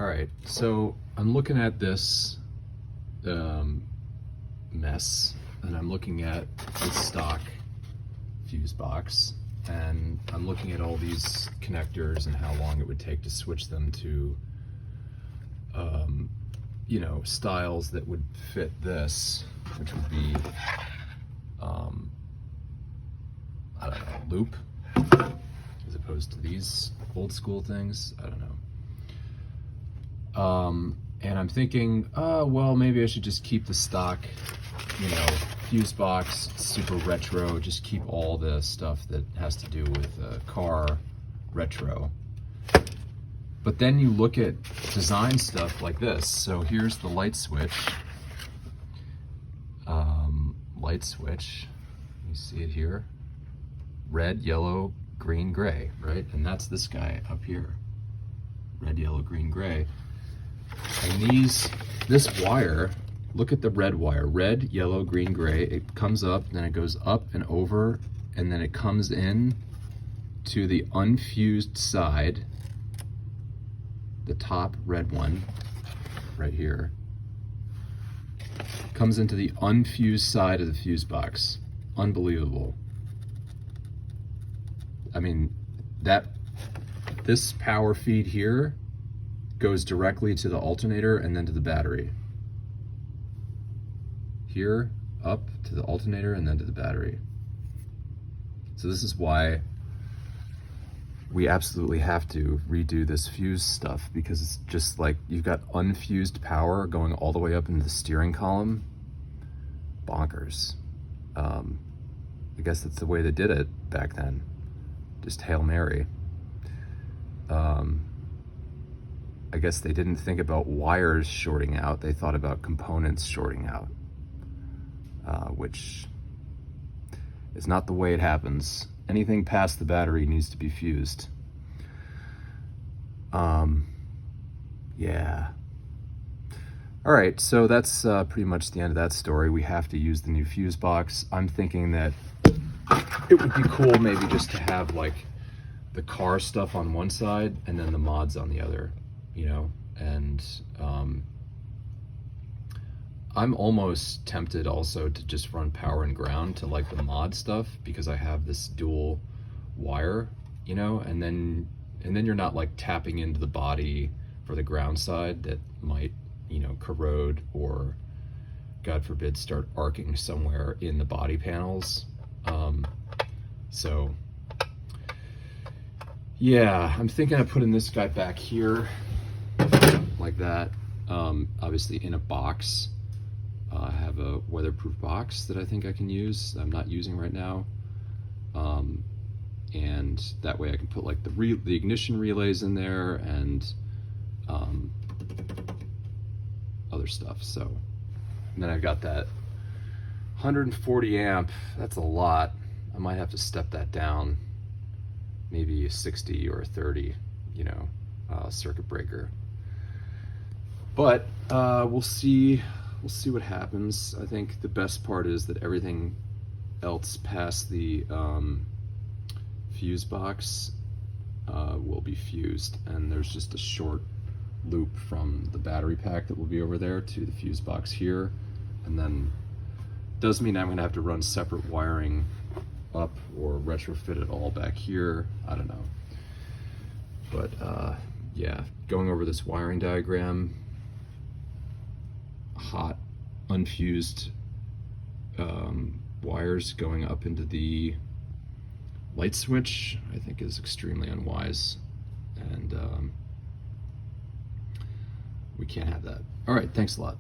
All right, so I'm looking at this mess, and I'm looking at the stock fuse box, and I'm looking at all these connectors and how long it would take to switch them to, you know, styles that would fit this, which would be, I don't know, loop, as opposed to these old school things. I don't know. And I'm thinking, well, maybe I should just keep the stock, you know, fuse box, super retro, just keep all the stuff that has to do with car retro. But then you look at design stuff like this. So here's the light switch. You see it here. Red, yellow, green, gray, right? And that's this guy up here. Red, yellow, green, gray. And this wire, look at the red wire, red, yellow, green, gray. It comes up, then it goes up and over, and then it comes in to the unfused side, the top red one right here, comes into the unfused side of the fuse box. Unbelievable. I mean, this power feed here goes directly to the alternator and then to the battery. Here, up to the alternator and then to the battery. So this is why we absolutely have to redo this fuse stuff, because it's just like you've got unfused power going all the way up into the steering column. Bonkers. I guess that's the way they did it back then. Just Hail Mary. I guess they didn't think about wires shorting out. They thought about components shorting out, which is not the way it happens. Anything past the battery needs to be fused. Yeah. All right, so that's pretty much the end of that story. We have to use the new fuse box. I'm thinking that it would be cool maybe just to have like the car stuff on one side and then the mods on the other, you know? And I'm almost tempted also to just run power and ground to like the mod stuff, because I have this dual wire, you know, and then you're not like tapping into the body for the ground side that might, you know, corrode or, God forbid, start arcing somewhere in the body panels. So yeah, I'm thinking of putting this guy back here like that, obviously in a box. I have a weatherproof box that I think I can use, I'm not using right now. And that way I can put like the ignition relays in there and other stuff. So, and then I've got that 140 amp, that's a lot. I might have to step that down, maybe a 60 or a 30, you know, circuit breaker. But we'll see what happens. I think the best part is that everything else past the fuse box will be fused, and there's just a short loop from the battery pack that will be over there to the fuse box here, and then does mean I'm gonna have to run separate wiring up or retrofit it all back here. I don't know, but yeah, going over this wiring diagram, hot unfused wires going up into the light switch, I think is extremely unwise, and we can't have that. All right, thanks a lot.